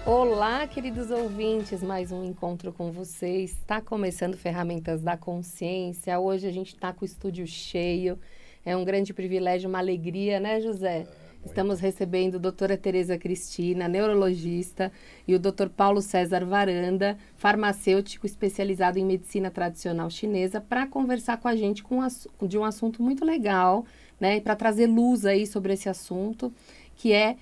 Olá, queridos ouvintes, mais um encontro com vocês. Está começando Ferramentas da Consciência. Hoje a gente está com o estúdio cheio. É um grande privilégio, uma alegria, né, José? Estamos recebendo a doutora Tereza Cristina, neurologista, e o doutor Paulo César Varanda, farmacêutico especializado em medicina tradicional chinesa, para conversar com a gente de um assunto muito legal, né? Para trazer luz aí sobre esse assunto, que é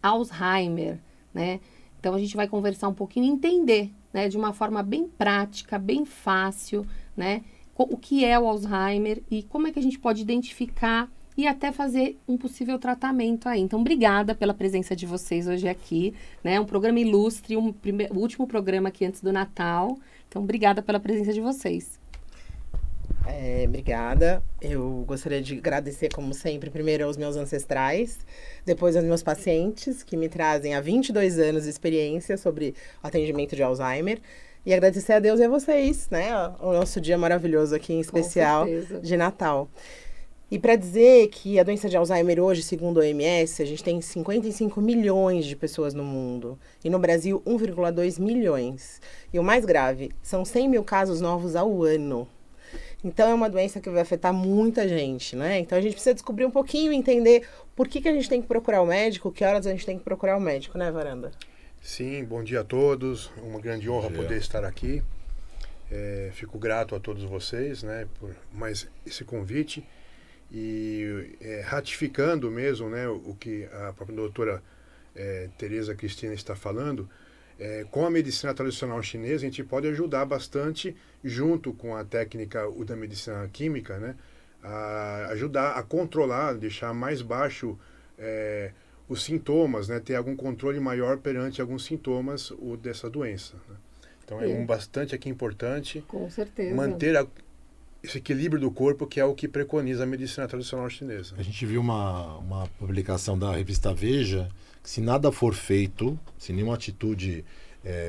Alzheimer, né? Então a gente vai conversar um pouquinho e entender, né, de uma forma bem prática, bem fácil, né, o que é o Alzheimer e como é que a gente pode identificar e até fazer um possível tratamento aí. Então, obrigada pela presença de vocês hoje aqui, né? Um programa ilustre, o último programa aqui antes do Natal. Então, obrigada pela presença de vocês. Obrigada. Eu gostaria de agradecer, como sempre, primeiro aos meus ancestrais, depois aos meus pacientes, que me trazem há 22 anos de experiência sobre atendimento de Alzheimer. E agradecer a Deus e a vocês, né? O nosso dia maravilhoso aqui, em especial, de Natal. E para dizer que a doença de Alzheimer hoje, segundo a OMS, a gente tem 55 milhões de pessoas no mundo. E no Brasil, 1,2 milhões. E o mais grave, são 100 mil casos novos ao ano. Então, é uma doença que vai afetar muita gente, né? Então, a gente precisa descobrir um pouquinho e entender por que a gente tem que procurar o médico, que horas a gente tem que procurar o médico, né, Varanda? Sim, bom dia a todos. Uma grande honra poder estar aqui. Fico grato a todos vocês, né, por mais esse convite. E ratificando mesmo, né, o que a própria doutora Tereza Cristina está falando, com a medicina tradicional chinesa, a gente pode ajudar bastante, junto com a técnica da medicina química, né, a ajudar a controlar, deixar mais baixo os sintomas, né, ter algum controle maior perante alguns sintomas dessa doença, né? Então, é bastante aqui importante. Com certeza. Manter esse equilíbrio do corpo, que é o que preconiza a medicina tradicional chinesa. A gente viu uma publicação da revista Veja, que se nada for feito, se nenhuma atitude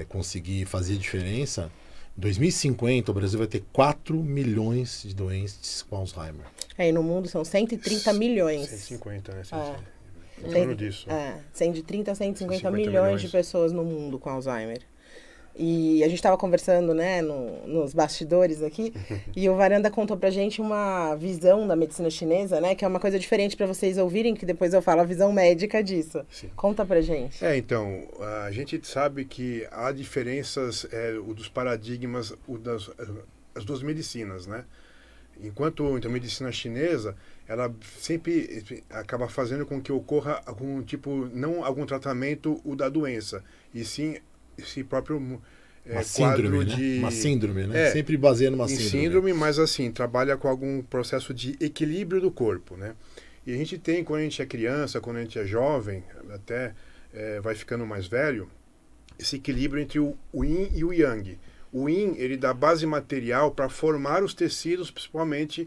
conseguir fazer diferença, em 2050 o Brasil vai ter 4 milhões de doentes com Alzheimer. E no mundo são 130 milhões. 150, né? Em torno disso. 130 a 150 milhões de pessoas no mundo com Alzheimer. E a gente estava conversando, né, nos bastidores aqui, e o Varanda contou pra gente uma visão da medicina chinesa, né, que é uma coisa diferente para vocês ouvirem, que depois eu falo a visão médica disso. Sim. Conta pra gente. Então, a gente sabe que há diferenças dos paradigmas das duas medicinas, né? Enquanto a medicina chinesa, ela sempre acaba fazendo com que ocorra algum tipo, não algum tratamento da doença, e sim esse próprio uma síndrome, né? Uma síndrome, né? Sempre baseia numa síndrome, mas assim, trabalha com algum processo de equilíbrio do corpo, né? E a gente tem, quando a gente é criança, quando a gente é jovem, até vai ficando mais velho, esse equilíbrio entre o yin e o yang. O yin, ele dá base material para formar os tecidos, principalmente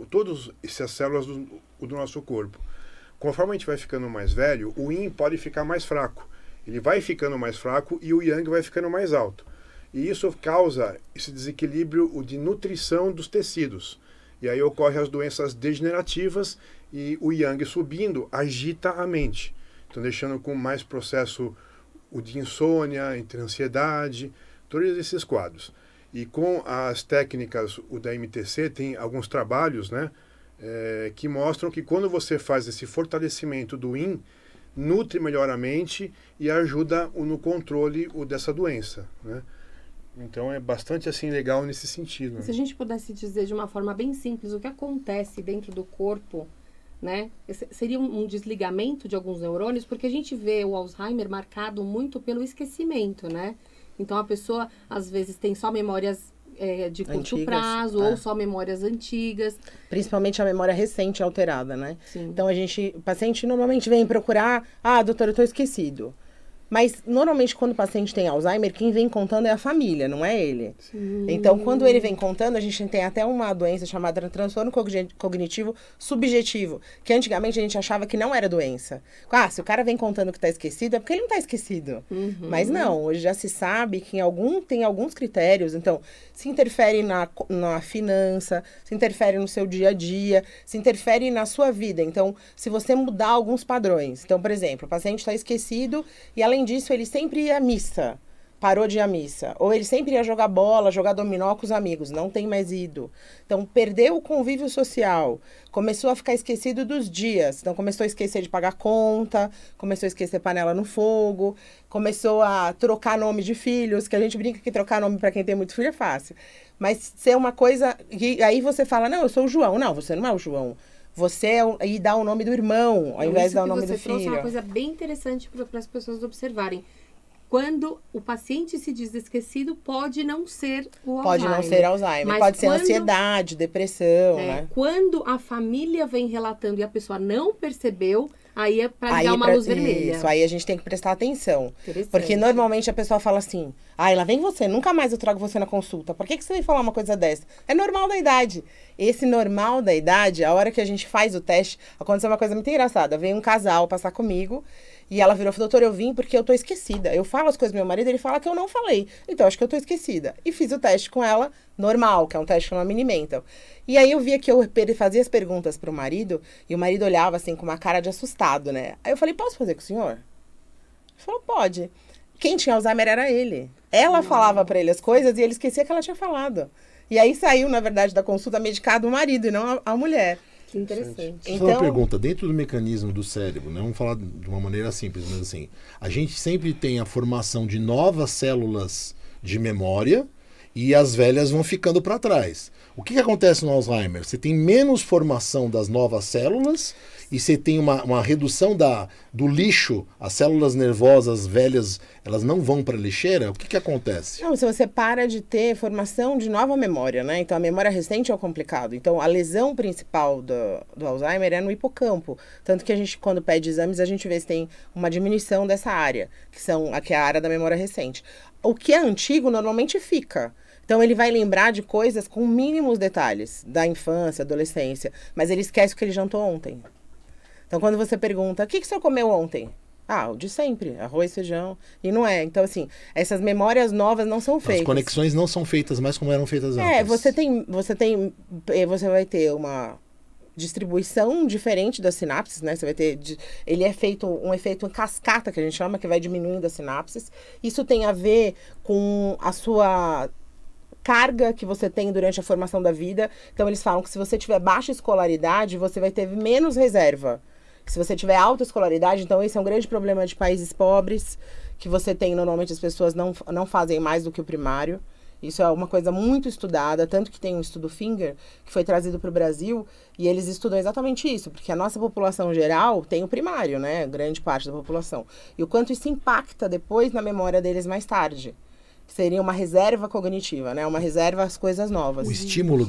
todas essas células do nosso corpo. Conforme a gente vai ficando mais velho, o yin pode ficar mais fraco. Ele vai ficando mais fraco e o yang vai ficando mais alto. E isso causa esse desequilíbrio de nutrição dos tecidos. E aí ocorrem as doenças degenerativas e o yang subindo agita a mente. Então deixando com mais processo de insônia, entre ansiedade, todos esses quadros. E com as técnicas da MTC tem alguns trabalhos, né, que mostram que quando você faz esse fortalecimento do yin, nutre melhor a mente e ajuda no controle dessa doença, né? Então é bastante assim legal nesse sentido. Se a gente pudesse dizer de uma forma bem simples o que acontece dentro do corpo, né? Seria um desligamento de alguns neurônios, porque a gente vê o Alzheimer marcado muito pelo esquecimento, né? Então a pessoa às vezes tem só memórias de curto prazo, ou só memórias antigas. Principalmente a memória recente alterada, né? Sim. Então o paciente normalmente vem procurar, doutora, eu tô esquecido. Mas, normalmente, quando o paciente tem Alzheimer, quem vem contando é a família, não é ele. Sim. Então, quando ele vem contando, a gente tem até uma doença chamada transtorno cognitivo subjetivo, que antigamente a gente achava que não era doença. Se o cara vem contando que está esquecido, é porque ele não está esquecido. Uhum. Mas não, hoje já se sabe que tem alguns critérios. Então, se interfere na finança, se interfere no seu dia a dia, se interfere na sua vida. Então, se você mudar alguns padrões. Então, por exemplo, o paciente está esquecido e, além além disso, ele sempre ia à missa. Parou de ir à missa. Ou ele sempre ia jogar bola, jogar dominó com os amigos. Não tem mais ido. Então, perdeu o convívio social. Começou a ficar esquecido dos dias. Então, começou a esquecer de pagar conta. Começou a esquecer panela no fogo. Começou a trocar nome de filhos. Que a gente brinca que trocar nome para quem tem muito filho é fácil. Mas ser uma coisa... E aí você fala, não, eu sou o João. Não, você não é o João. Você e dá o nome do irmão, ao invés de dar o nome do filho. Você trouxe uma coisa bem interessante para as pessoas observarem. Quando o paciente se diz esquecido, pode não ser o Alzheimer. Pode não ser Alzheimer, mas pode ser ansiedade, depressão, né? Quando a família vem relatando e a pessoa não percebeu, aí é para ligar uma luz vermelha. Isso, aí a gente tem que prestar atenção. Porque normalmente a pessoa fala assim, lá vem você, nunca mais eu trago você na consulta. Por que você vem falar uma coisa dessa? É normal da idade. Esse normal da idade, a hora que a gente faz o teste, aconteceu uma coisa muito engraçada. Veio um casal passar comigo, e ela virou e falou, doutor, eu vim porque eu tô esquecida. Eu falo as coisas do meu marido, ele fala que eu não falei. Então, acho que eu tô esquecida. E fiz o teste com ela, normal, que é um teste que chama Mini-Mental. E aí eu via que eu fazia as perguntas pro marido, e o marido olhava assim com uma cara de assustado, né? Aí eu falei, posso fazer com o senhor? Ele falou, pode. Quem tinha Alzheimer era ele. Ela falava pra ele as coisas e ele esquecia que ela tinha falado. E aí saiu, na verdade, da consulta medicado o marido e não a mulher. Que interessante. Então, uma pergunta, dentro do mecanismo do cérebro, né? Vamos falar de uma maneira simples, mas assim, a gente sempre tem a formação de novas células de memória e as velhas vão ficando para trás. O que acontece no Alzheimer? Você tem menos formação das novas células e você tem uma redução do lixo, as células nervosas velhas, elas não vão para a lixeira? O que acontece? Não, se você para de ter formação de nova memória, né? Então, a memória recente é o complicado. Então, a lesão principal do Alzheimer é no hipocampo. Tanto que a gente, quando pede exames, a gente vê se tem uma diminuição dessa área, que é a área da memória recente. O que é antigo, normalmente fica. Então, ele vai lembrar de coisas com mínimos detalhes, da infância, adolescência, mas ele esquece o que ele jantou ontem. Então, quando você pergunta, o que o senhor comeu ontem? O de sempre, arroz, feijão, e não é. Então, assim, essas memórias novas não são feitas. As conexões não são feitas mais como eram feitas antes. Você vai ter uma distribuição diferente das sinapses, né? Você vai ter, ele é feito um efeito em cascata, que a gente chama, que vai diminuindo as sinapses. Isso tem a ver com a sua carga que você tem durante a formação da vida. Então, eles falam que se você tiver baixa escolaridade, você vai ter menos reserva. Se você tiver alta escolaridade, então esse é um grande problema de países pobres, que você tem, normalmente as pessoas não fazem mais do que o primário. Isso é uma coisa muito estudada, tanto que tem um estudo Finger, que foi trazido para o Brasil, e eles estudam exatamente isso, porque a nossa população geral tem o primário, né? Grande parte da população. E o quanto isso impacta depois na memória deles mais tarde. Seria uma reserva cognitiva, né? Uma reserva às coisas novas. O estímulo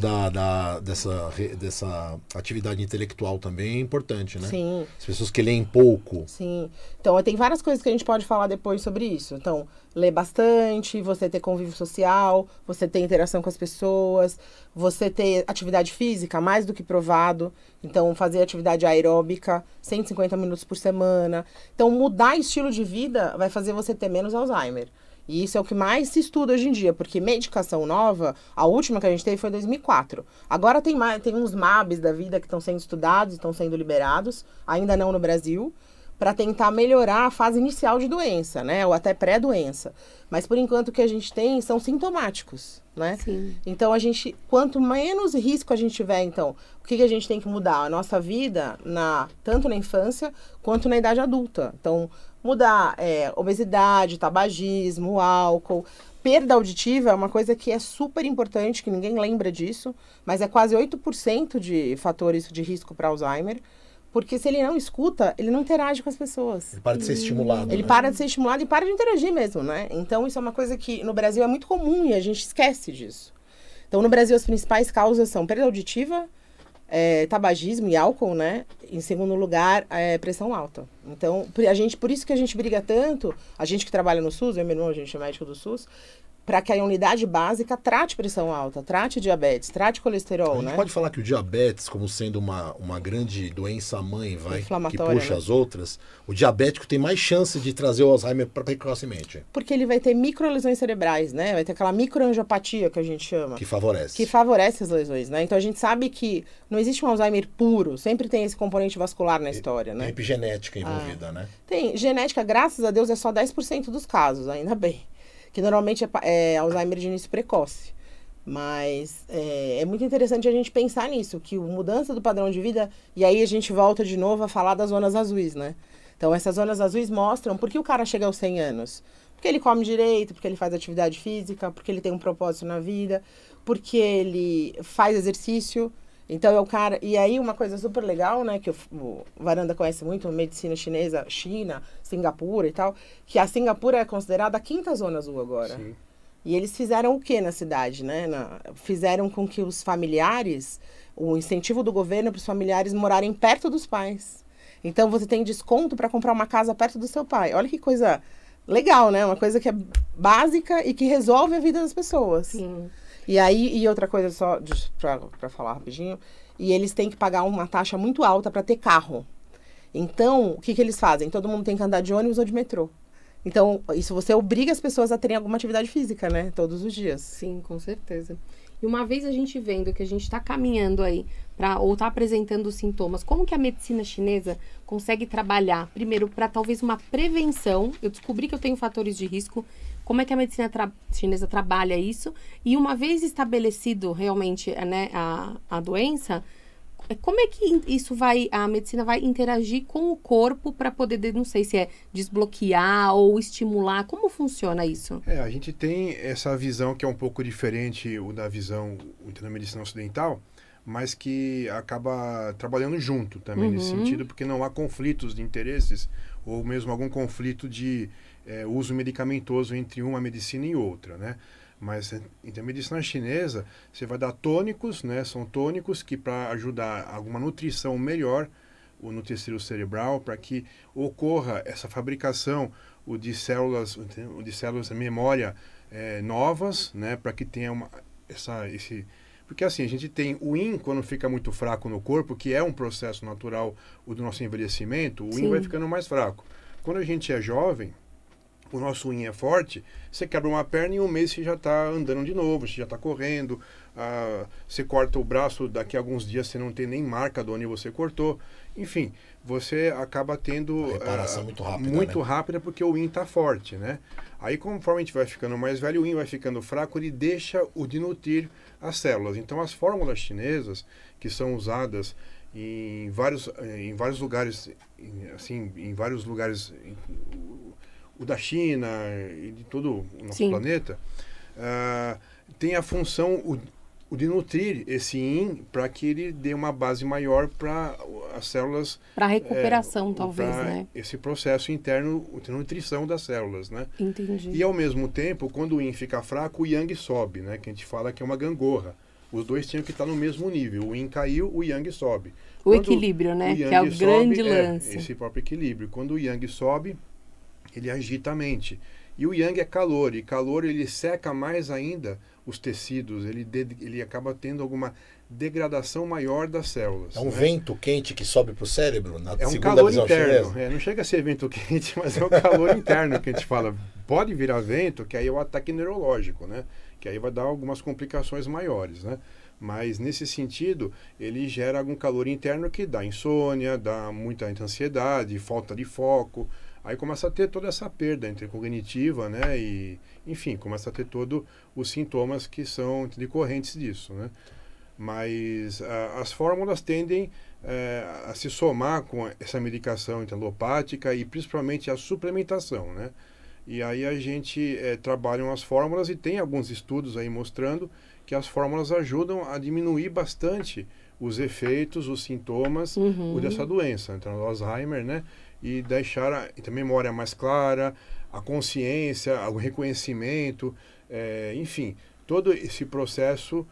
dessa atividade intelectual também é importante, né? Sim. As pessoas que leem pouco. Sim. Então, tem várias coisas que a gente pode falar depois sobre isso. Então, ler bastante, você ter convívio social, você ter interação com as pessoas, você ter atividade física, mais do que provado. Então, fazer atividade aeróbica, 150 minutos por semana. Então, mudar estilo de vida vai fazer você ter menos Alzheimer. E isso é o que mais se estuda hoje em dia, porque medicação nova, a última que a gente teve foi em 2004. Agora tem uns MABs da vida que estão sendo estudados, estão sendo liberados, ainda não no Brasil, para tentar melhorar a fase inicial de doença, né? Ou até pré-doença. Mas por enquanto o que a gente tem são sintomáticos, né? Sim. Então quanto menos risco a gente tiver, então, o que a gente tem que mudar? A nossa vida, tanto na infância quanto na idade adulta. Então, mudar obesidade, tabagismo, álcool. Perda auditiva é uma coisa que é super importante, que ninguém lembra disso, mas é quase 8% de fatores de risco para Alzheimer, porque se ele não escuta, ele não interage com as pessoas. Ele para de ser estimulado. Ele para de ser estimulado e para de interagir mesmo, né? Então, isso é uma coisa que no Brasil é muito comum e a gente esquece disso. Então, no Brasil, as principais causas são perda auditiva, tabagismo e álcool, né? Em segundo lugar, pressão alta. Então, por isso que a gente briga tanto, a gente que trabalha no SUS, eu e meu irmão, a gente é médico do SUS, para que a unidade básica trate pressão alta, trate diabetes, trate colesterol, A gente pode falar que o diabetes, como sendo uma grande doença-mãe, que puxa, né, as outras, o diabético tem mais chance de trazer o Alzheimer precocemente. Porque ele vai ter microlesões cerebrais, né? Vai ter aquela microangiopatia que a gente chama. Que favorece. Que favorece as lesões, né? Então a gente sabe que não existe um Alzheimer puro, sempre tem esse componente vascular na história, né? Tem epigenética envolvida. envolvida, né? Tem. Genética, graças a Deus, é só 10% dos casos, ainda bem. Que normalmente é Alzheimer de início precoce. Mas é muito interessante a gente pensar nisso, que a mudança do padrão de vida... E aí a gente volta de novo a falar das zonas azuis, né? Então, essas zonas azuis mostram por que o cara chega aos 100 anos. Porque ele come direito, porque ele faz atividade física, porque ele tem um propósito na vida, porque ele faz exercício. Então, é o cara... E aí, uma coisa super legal, né? Que o Varanda conhece muito, medicina chinesa, China, Singapura e tal. Que a Singapura é considerada a 5ª zona azul agora. Sim. E eles fizeram o que na cidade, né? Fizeram com que os familiares... O incentivo do governo para os familiares morarem perto dos pais. Então, você tem desconto para comprar uma casa perto do seu pai. Olha que coisa legal, né? Uma coisa que é básica e que resolve a vida das pessoas. Sim. E aí, e outra coisa só para falar rapidinho, e eles têm que pagar uma taxa muito alta para ter carro. Então, o que eles fazem? Todo mundo tem que andar de ônibus ou de metrô. Então, isso você obriga as pessoas a terem alguma atividade física, né? Todos os dias. Sim, com certeza. E uma vez a gente vendo que a gente está caminhando aí ou está apresentando os sintomas, como que a medicina chinesa consegue trabalhar, primeiro, para talvez uma prevenção? Eu descobri que eu tenho fatores de risco. Como é que a medicina chinesa trabalha isso? E uma vez estabelecido realmente, né, a doença, como é que a medicina vai interagir com o corpo para poder, não sei se é desbloquear ou estimular? Como funciona isso? A gente tem essa visão que é um pouco diferente da visão da medicina ocidental, mas que acaba trabalhando junto também nesse sentido, porque não há conflitos de interesses ou mesmo algum conflito de uso medicamentoso entre uma medicina e outra, né? Mas entre a medicina chinesa, você vai dar tônicos, né? São tônicos que para ajudar alguma nutrição melhor no tecido cerebral, para que ocorra essa fabricação de células de memória novas, né? Para que tenha porque assim, a gente tem o yin quando fica muito fraco no corpo, que é um processo natural do nosso envelhecimento, o yin vai ficando mais fraco. Quando a gente é jovem, o nosso yin é forte, você quebra uma perna e em um mês você já está andando de novo, você já está correndo, você corta o braço, daqui a alguns dias você não tem nem marca de onde você cortou. Enfim, você acaba tendo... Uma reparação muito rápida, muito né? rápida, porque o yin está forte, né? Aí, conforme a gente vai ficando mais velho, o yin vai ficando fraco, ele deixa de nutrir as células. Então, as fórmulas chinesas, que são usadas em vários lugares, o da China e de todo o nosso planeta, tem a função de nutrir esse yin para que ele dê uma base maior para as células... Para recuperação, talvez, né? Esse processo interno de nutrição das células, né? Entendi. E, ao mesmo tempo, quando o yin fica fraco, o yang sobe, né? Que a gente fala que é uma gangorra. Os dois tinham que estar no mesmo nível. O yin caiu, o yang sobe. Equilíbrio, né? Que é o grande lance. Esse próprio equilíbrio. Quando o yang sobe, ele agita a mente. E o yang é calor, e calor ele seca mais ainda os tecidos, ele acaba tendo alguma degradação maior das células. É um né? vento quente que sobe para o cérebro, é um calor interno. Não chega a ser vento quente, mas é o calor interno que a gente fala. Pode virar vento, que aí é o ataque neurológico, né? Que aí vai dar algumas complicações maiores, né? Mas, nesse sentido, ele gera algum calor interno que dá insônia, dá muita ansiedade, falta de foco. Aí começa a ter toda essa perda cognitiva, né? E, enfim, começa a ter todos os sintomas que são decorrentes disso, né? Mas as fórmulas tendem a se somar com essa medicação alopática e principalmente a suplementação, né? E aí a gente trabalha as fórmulas e tem alguns estudos aí mostrando que as fórmulas ajudam a diminuir bastante os efeitos, os sintomas dessa doença, então, do Alzheimer, né? E deixar a memória mais clara, a consciência, o reconhecimento, enfim, todo esse processo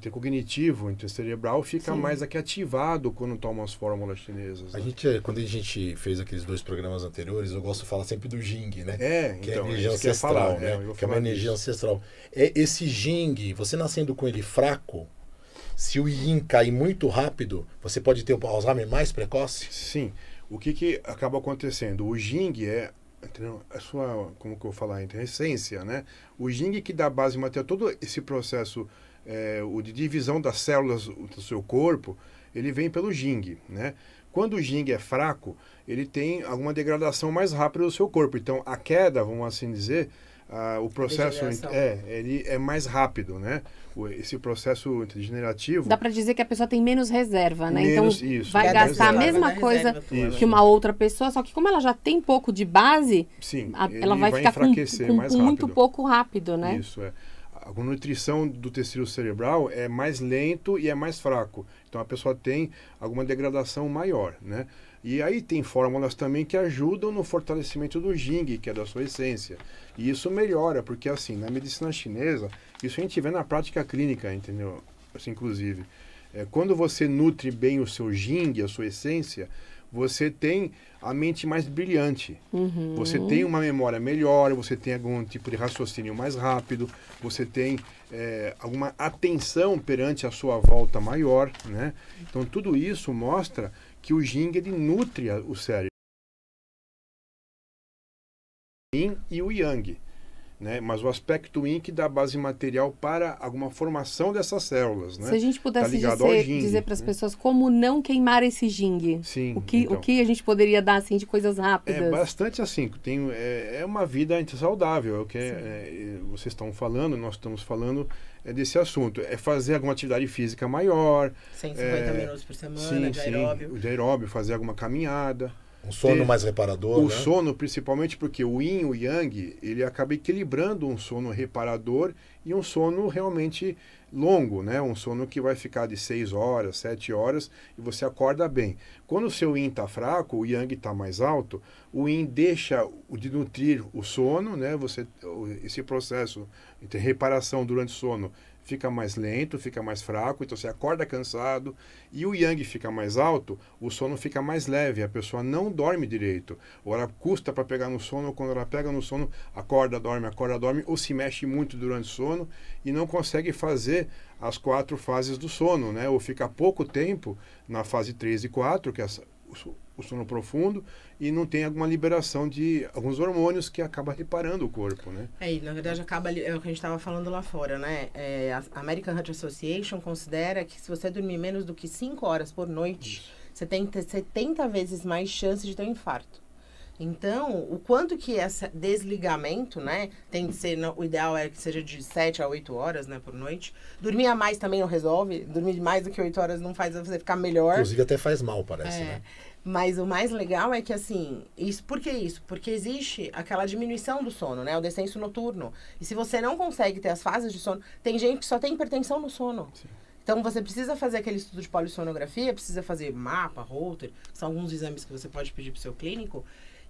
cognitivo, cerebral, fica mais aqui ativado quando toma as fórmulas chinesas. Né? Quando a gente fez aqueles 2 programas anteriores, eu gosto de falar sempre do Jing, né? Que é a energia ancestral, né? Que é uma energia ancestral. Esse Jing, você nascendo com ele fraco, se o Yin cair muito rápido, você pode ter o Alzheimer mais precoce? Sim. O que acaba acontecendo? O Jing a sua, como que eu vou falar, a essência, né? O Jing que dá base material, todo esse processo de divisão das células do seu corpo, ele vem pelo Jing, né? quando o Yin é fraco, ele tem alguma degradação mais rápida do seu corpo. Então, a queda, vamos assim dizer, o processo ele é mais rápido, né? Esse processo degenerativo... Dá para dizer que a pessoa tem menos reserva, né? Então, isso, vai gastar a mesma coisa que uma outra pessoa, só que como ela já tem pouco de base, sim, ela vai ficar com muito pouco rápido, né? Isso, A nutrição do tecido cerebral é mais lento e é mais fraco. Então, a pessoa tem alguma degradação maior, né? E aí tem fórmulas também que ajudam no fortalecimento do Jing, que é da sua essência. E isso melhora, porque assim, na medicina chinesa, isso a gente vê na prática clínica, entendeu? Assim, inclusive, quando você nutre bem o seu Jing, a sua essência, você tem a mente mais brilhante. Você tem uma memória melhor, você tem algum tipo de raciocínio mais rápido, você tem alguma atenção perante a sua volta maior, né? Então, tudo isso mostra que o Jing, ele nutre o cérebro. O Yin e o Yang, né? Mas o aspecto Yin que dá base material para alguma formação dessas células, né? Se a gente pudesse dizer para as pessoas como não queimar esse Jing, sim, o que a gente poderia dar assim de coisas rápidas? É bastante assim, é uma vida saudável, é o que vocês estão falando, nós estamos falando desse assunto, é fazer alguma atividade física maior, 150 minutos por semana, de aeróbio. De aeróbio, fazer alguma caminhada. Um sono mais reparador, O sono, principalmente porque o Yin e o Yang, ele acaba equilibrando um sono reparador e um sono realmente longo, né? Um sono que vai ficar de 6 horas, 7 horas e você acorda bem. Quando o seu Yin está fraco, o Yang está mais alto, o Yin deixa de nutrir o sono, né? Esse processo de reparação durante o sono fica mais lento, fica mais fraco, então você acorda cansado, e o Yang fica mais alto, o sono fica mais leve, a pessoa não dorme direito. Ou ela custa para pegar no sono, ou quando ela pega no sono, acorda, dorme, ou se mexe muito durante o sono e não consegue fazer as 4 fases do sono, né? Ou fica pouco tempo na fase 3 e 4, que é o sono profundo, e não tem alguma liberação de alguns hormônios que acaba reparando o corpo, né? E na verdade acaba, é o que a gente estava falando lá fora, né? A American Heart Association considera que se você dormir menos do que 5 horas por noite, você tem 70 vezes mais chance de ter um infarto. Então, o quanto que esse desligamento, né, tem de ser, o ideal é que seja de 7 a 8 horas, né, por noite. Dormir a mais também não resolve, dormir mais do que 8 horas não faz você ficar melhor. Inclusive até faz mal, parece, né? Mas o mais legal é que, assim, por que isso? Porque existe aquela diminuição do sono, né, o descenso noturno. E se você não consegue ter as fases de sono, tem gente que só tem hipertensão no sono. Sim. Então, você precisa fazer aquele estudo de polissonografia, precisa fazer mapa, Holter, que são alguns exames que você pode pedir para o seu clínico,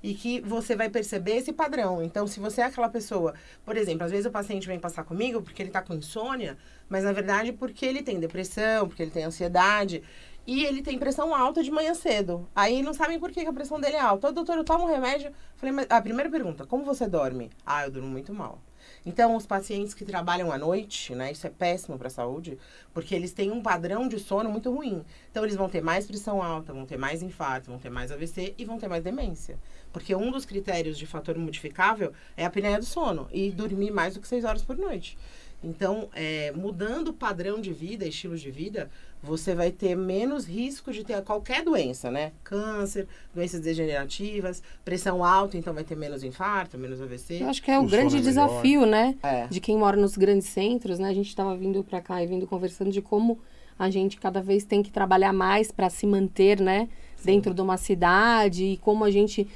e que você vai perceber esse padrão. Então, se você é aquela pessoa... Por exemplo, às vezes o paciente vem passar comigo porque ele está com insônia, mas, na verdade, porque ele tem depressão, porque ele tem ansiedade, e ele tem pressão alta de manhã cedo. Aí, não sabem por que a pressão dele é alta. Doutor, eu tomo um remédio. Falei, mas a primeira pergunta, como você dorme? Eu durmo muito mal. Então, os pacientes que trabalham à noite, né, isso é péssimo para a saúde, porque eles têm um padrão de sono muito ruim. Então, eles vão ter mais pressão alta, vão ter mais infarto, vão ter mais AVC e vão ter mais demência. Porque um dos critérios de fator modificável é a apneia do sono e dormir mais do que 6 horas por noite. Então, mudando o padrão de vida, estilo de vida, você vai ter menos risco de ter qualquer doença, né? Câncer, doenças degenerativas, pressão alta, então vai ter menos infarto, menos AVC. Eu acho que é o grande desafio, né? De quem mora nos grandes centros, né? A gente estava vindo para cá e vindo conversando de como a gente cada vez tem que trabalhar mais para se manter, né? Dentro de uma cidade e como a gente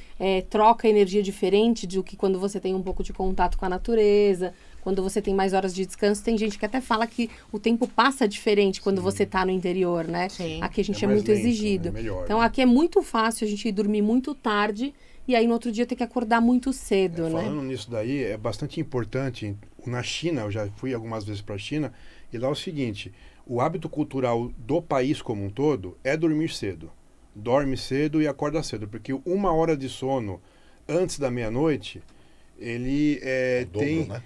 troca energia diferente do que quando você tem um pouco de contato com a natureza, quando você tem mais horas de descanso. Tem gente que até fala que o tempo passa diferente quando você está no interior, né? Sim. Aqui a gente é muito lento, exigido. né? Melhor, então, né? aqui é muito fácil a gente dormir muito tarde e aí no outro dia ter que acordar muito cedo, né? Falando nisso daí, é bastante importante. Na China, eu já fui algumas vezes para a China, e lá é o seguinte, o hábito cultural do país como um todo é dormir cedo. Dorme cedo e acorda cedo, porque 1 hora de sono antes da meia-noite, ele tem, né?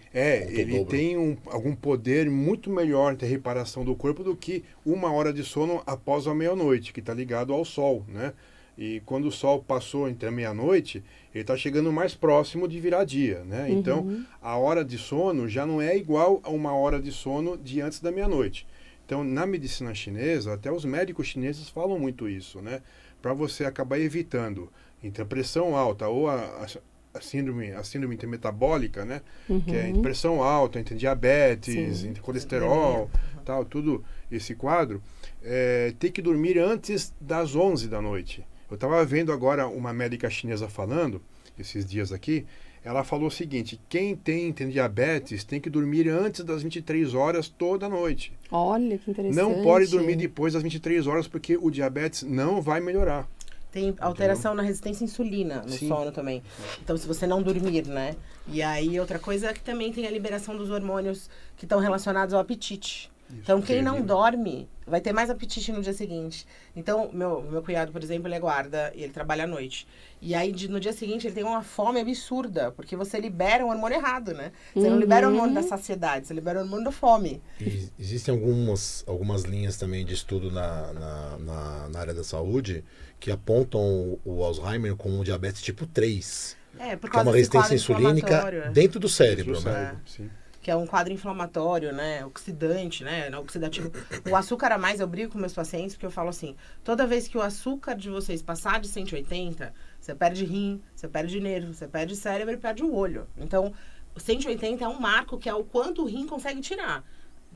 ele tem algum poder muito melhor de reparação do corpo do que 1 hora de sono após a meia-noite, que está ligado ao sol, né? E quando o sol passou entre a meia-noite, ele está chegando mais próximo de virar dia, né? Então, a hora de sono já não é igual a 1 hora de sono de antes da meia-noite. Então, na medicina chinesa, até os médicos chineses falam muito isso, né? para você acabar evitando entre a pressão alta ou a síndrome intermetabólica, né? Que é entre pressão alta, entre diabetes, entre colesterol, tal, tudo esse quadro, ter que dormir antes das 11 da noite. Eu estava vendo agora uma médica chinesa falando, esses dias aqui, ela falou o seguinte, quem tem diabetes tem que dormir antes das 23 horas toda noite. Olha, que interessante. Não pode dormir depois das 23 horas, porque o diabetes não vai melhorar. Tem alteração na resistência à insulina, no sono também. Então, se você não dormir, né? E aí, outra coisa é que também tem a liberação dos hormônios que estão relacionados ao apetite. Isso, então, quem não dorme vai ter mais apetite no dia seguinte. Então, meu cunhado, por exemplo, ele é guarda e ele trabalha à noite. E aí, no dia seguinte, ele tem uma fome absurda, porque você libera um hormônio errado, né? Você não libera o hormônio da saciedade, você libera o hormônio da fome. E existem algumas linhas também de estudo na área da saúde que apontam o Alzheimer como um diabetes tipo 3. Por causa que é uma resistência insulínica dentro do cérebro, né? Sim. Que é um quadro inflamatório, né? Oxidante, né? Oxidativo. O açúcar a mais, eu brigo com meus pacientes, porque eu falo assim, toda vez que o açúcar de vocês passar de 180, você perde rim, você perde nervo, você perde cérebro e perde o olho. Então, o 180 é um marco que é o quanto o rim consegue tirar.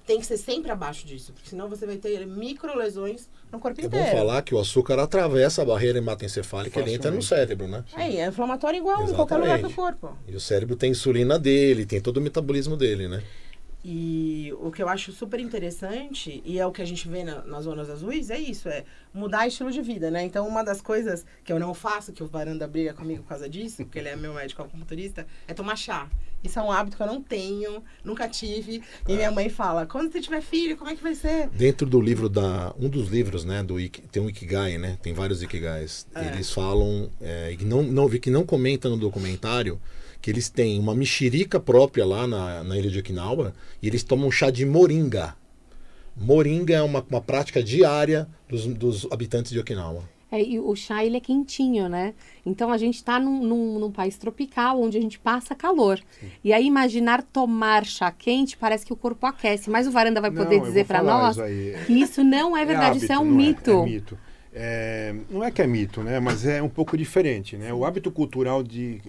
Tem que ser sempre abaixo disso, porque senão você vai ter microlesões no corpo inteiro. É bom falar que o açúcar atravessa a barreira hematoencefálica e ele entra no cérebro, né? É inflamatório igual em qualquer lugar do corpo. E o cérebro tem insulina dele, tem todo o metabolismo dele, né? E o que eu acho super interessante, e é o que a gente vê nas zonas azuis, é isso, é mudar estilo de vida, né? Então, uma das coisas que eu não faço, que o Varanda briga comigo por causa disso, porque ele é meu médico acupunturista, é tomar chá. Isso é um hábito que eu não tenho, nunca tive. E minha mãe fala, quando você tiver filho, como é que vai ser? Dentro do livro um dos livros, né, tem um Ikigai, né? Tem vários Ikigais. Eles falam, que não comenta no documentário, que eles têm uma mexerica própria lá na ilha de Okinawa e eles tomam chá de moringa. Moringa é uma prática diária dos habitantes de Okinawa. E o chá, ele é quentinho, né? Então, a gente está num país tropical, onde a gente passa calor. Sim. E aí, imaginar tomar chá quente, parece que o corpo aquece. Mas o Varanda vai poder dizer para nós que isso não é verdade, hábito, isso é um mito. É mito. Não é que é mito, né? Mas é um pouco diferente, né? O hábito cultural de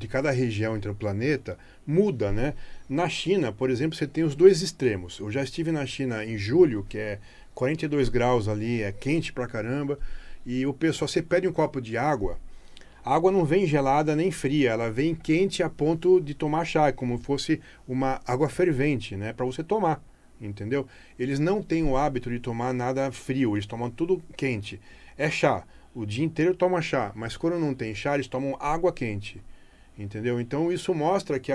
cada região entre o planeta muda, né? Na China, por exemplo, você tem os dois extremos. Eu já estive na China em julho, que é 42 graus ali, é quente pra caramba. E o pessoal, você pede um copo de água, a água não vem gelada nem fria, ela vem quente a ponto de tomar chá, como fosse uma água fervente, né, para você tomar, entendeu? Eles não têm o hábito de tomar nada frio, eles tomam tudo quente. É chá, o dia inteiro toma chá, mas quando não tem chá, eles tomam água quente, entendeu? Então isso mostra que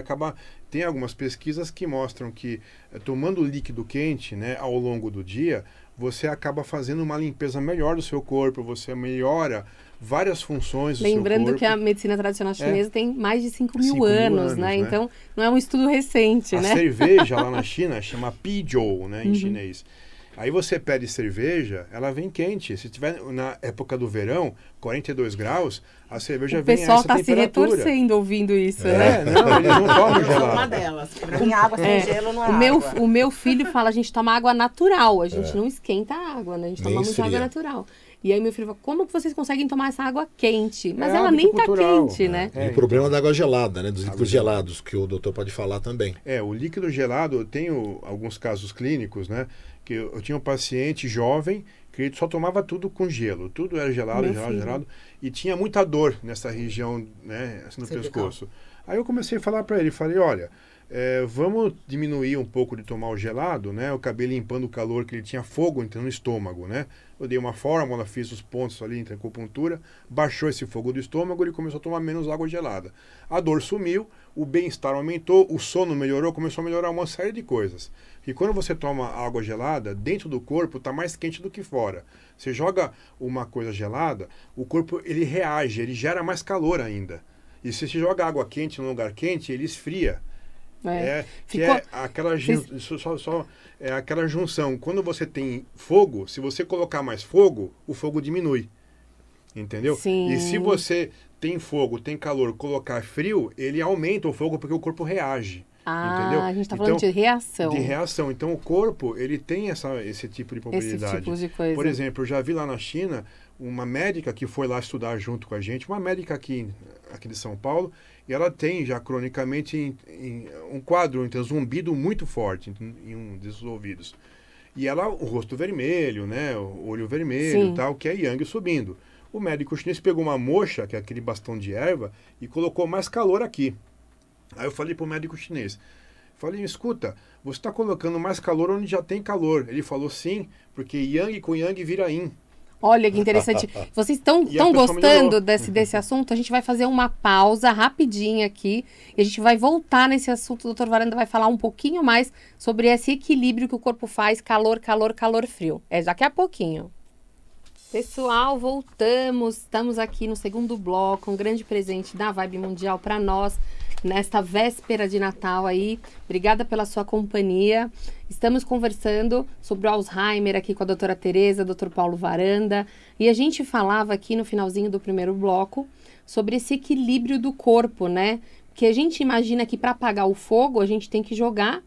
tem algumas pesquisas que mostram que tomando líquido quente, né, ao longo do dia, você acaba fazendo uma limpeza melhor do seu corpo, você melhora várias funções do seu corpo. Lembrando que a medicina tradicional chinesa tem mais de 5 mil anos, né? Então, não é um estudo recente, né? A cerveja lá na China chama pizhou, né, em chinês. Aí você pede cerveja, ela vem quente. Se tiver na época do verão, 42 graus, a cerveja vem a essa temperatura. O pessoal está se retorcendo ouvindo isso, né? Não, eles não tomam gelado. Eu sou uma delas. Pra mim, água sem gelo não é água. O meu filho fala, a gente toma água natural, a gente não esquenta a água, né? A gente toma muita água natural. E aí meu filho fala, como que vocês conseguem tomar essa água quente? Mas ela nem tá quente, né? E o problema da água gelada, né? Dos líquidos gelados, que o doutor pode falar também. O líquido gelado, eu tenho alguns casos clínicos, né? Que eu tinha um paciente jovem que ele só tomava tudo com gelo. Tudo era gelado, gelado. E tinha muita dor nessa região, né? Assim, no pescoço. Aí eu comecei a falar para ele, falei, olha, vamos diminuir um pouco de tomar o gelado, né? Eu acabei limpando o calor, que ele tinha fogo entrando no estômago, né? Eu dei uma fórmula, fiz os pontos ali entre a acupuntura, baixou esse fogo do estômago, ele começou a tomar menos água gelada. A dor sumiu, o bem-estar aumentou, o sono melhorou, começou a melhorar uma série de coisas. E quando você toma água gelada, dentro do corpo está mais quente do que fora. Você joga uma coisa gelada, o corpo ele reage, ele gera mais calor ainda. E se você joga água quente num lugar quente, ele esfria. É aquela junção. Quando você tem fogo, se você colocar mais fogo, o fogo diminui. Entendeu? Sim. E se você tem fogo, tem calor, colocar frio, ele aumenta o fogo porque o corpo reage. Entendeu? A gente está falando de reação. De reação. Então o corpo, ele tem esse tipo de probabilidade. Esse tipo de coisa. Por exemplo, eu já vi lá na China uma médica que foi lá estudar junto com a gente, uma médica aqui de São Paulo, e ela tem já cronicamente um quadro, então, zumbido muito forte em um desses ouvidos. E ela, o rosto vermelho, né, o olho vermelho, tal, que é yang subindo. O médico chinês pegou uma moxa, que é aquele bastão de erva, e colocou mais calor aqui. Aí eu falei para o médico chinês, falei, escuta, você está colocando mais calor onde já tem calor. Ele falou, sim, porque yang com yang vira yin. Olha que interessante. Vocês estão gostando desse assunto? A gente vai fazer uma pausa rapidinho aqui e a gente vai voltar nesse assunto. O doutor Varanda vai falar um pouquinho mais sobre esse equilíbrio que o corpo faz, calor, calor, calor, frio. É daqui a pouquinho. Pessoal, voltamos. Estamos aqui no segundo bloco, um grande presente da Vibe Mundial para nós, nesta véspera de Natal aí. Obrigada pela sua companhia. Estamos conversando sobre o Alzheimer aqui com a doutora Tereza, doutor Paulo Varanda. E a gente falava aqui no finalzinho do primeiro bloco sobre esse equilíbrio do corpo, né? Porque a gente imagina que para apagar o fogo a gente tem que jogar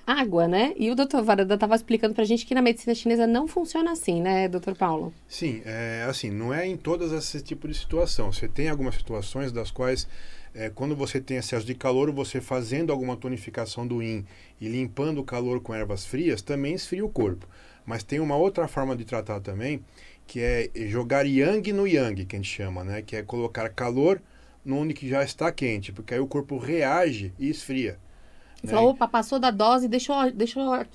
água, né? E o doutor Varanda estava explicando pra gente que na medicina chinesa não funciona assim, né, doutor Paulo? Sim, assim, não é em todas esse tipo de situação. Você tem algumas situações das quais, quando você tem excesso de calor, você fazendo alguma tonificação do yin e limpando o calor com ervas frias, também esfria o corpo. Mas tem uma outra forma de tratar também, que é jogar yang no yang, que a gente chama, né? Que é colocar calor onde que já está quente, porque aí o corpo reage e esfria. Falou, opa, passou da dose, deixa eu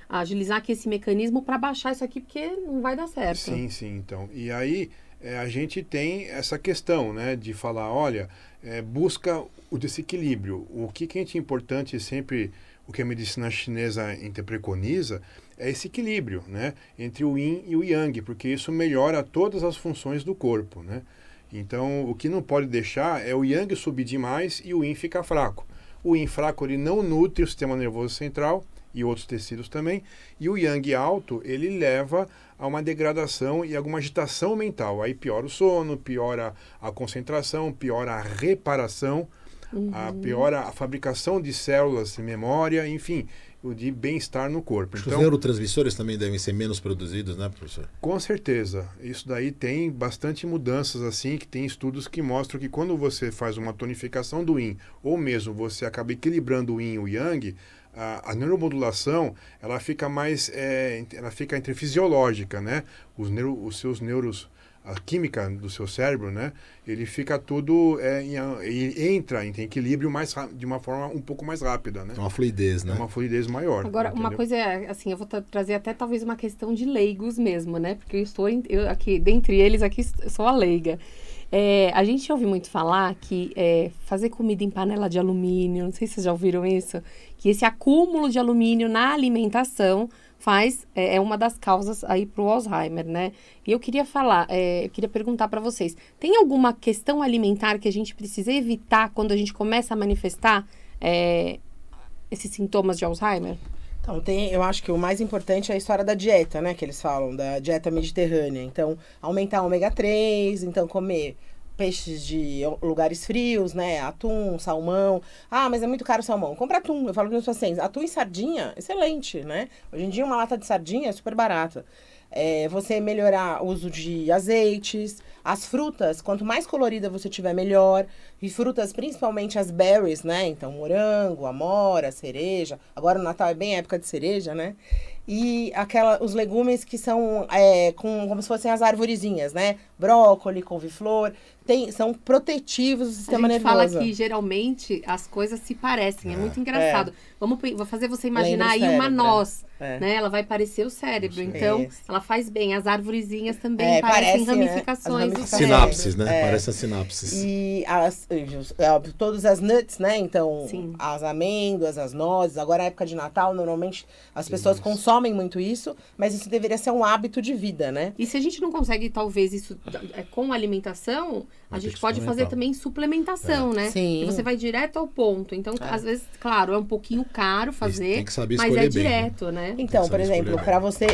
agilizar aqui esse mecanismo para baixar isso aqui, porque não vai dar certo. Sim, então. E aí a gente tem essa questão, né, de falar, olha, busca o desequilíbrio. O que é importante sempre, o que a medicina chinesa preconiza, é esse equilíbrio, né, entre o yin e o yang, porque isso melhora todas as funções do corpo, né. Então, o que não pode deixar é o yang subir demais e o yin ficar fraco. O yin fraco, ele não nutre o sistema nervoso central e outros tecidos também. E o yang alto, ele leva a uma degradação e alguma agitação mental. Aí piora o sono, piora a concentração, piora a reparação, piora a fabricação de células de memória, enfim, o de bem-estar no corpo. Acho que os neurotransmissores também devem ser menos produzidos, né, professor? Com certeza. Isso daí tem bastante mudanças, assim, que tem estudos que mostram que quando você faz uma tonificação do yin, ou mesmo você acaba equilibrando o yin e o yang, a neuromodulação, ela fica mais, ela fica entre fisiológica, né? Os seus neuros, a química do seu cérebro, né? Ele fica tudo, entra em equilíbrio de uma forma um pouco mais rápida, né? É uma fluidez, né? É uma fluidez maior. Agora, entendeu? Uma coisa assim, eu vou trazer até talvez uma questão de leigos mesmo, né? Porque eu aqui, dentre eles, aqui sou a leiga. A gente ouve muito falar que fazer comida em panela de alumínio, não sei se vocês já ouviram isso, que esse acúmulo de alumínio na alimentação é uma das causas aí para o Alzheimer, né? E eu queria perguntar para vocês, tem alguma questão alimentar que a gente precisa evitar quando a gente começa a manifestar esses sintomas de Alzheimer? Então, eu acho que o mais importante é a história da dieta, né? Que eles falam, da dieta mediterrânea. Então, aumentar o ômega 3, então comer peixes de lugares frios, né? Atum, salmão. Ah, mas é muito caro o salmão. Compra atum. Eu falo para os meus pacientes, atum e sardinha, excelente, né? Hoje em dia uma lata de sardinha é super barata. Você melhorar o uso de azeites, as frutas, quanto mais colorida você tiver, melhor. E frutas, principalmente as berries, né? Então, morango, amora, cereja. Agora o Natal é bem época de cereja, né? E os legumes que são como se fossem as arvorezinhas, né? Brócolis, couve-flor, são protetivos do sistema nervoso. A gente fala que geralmente as coisas se parecem, é muito engraçado. Vou fazer você imaginar aí uma noz, né? Ela vai parecer o cérebro, então ela faz bem. As arvorezinhas também parecem ramificações. Né? Sinapses, né? Parecem sinapses. E todas as nuts, né? Então, as amêndoas, as nozes. Agora, na época de Natal, normalmente as pessoas consomem muito isso, mas isso deveria ser um hábito de vida, né? E se a gente não consegue, talvez, isso com alimentação, a gente pode fazer também suplementação, né? Sim. E você vai direto ao ponto. Então, às vezes, claro, é um pouquinho caro fazer, tem que saber mas é bem, direto, né? Então, por exemplo,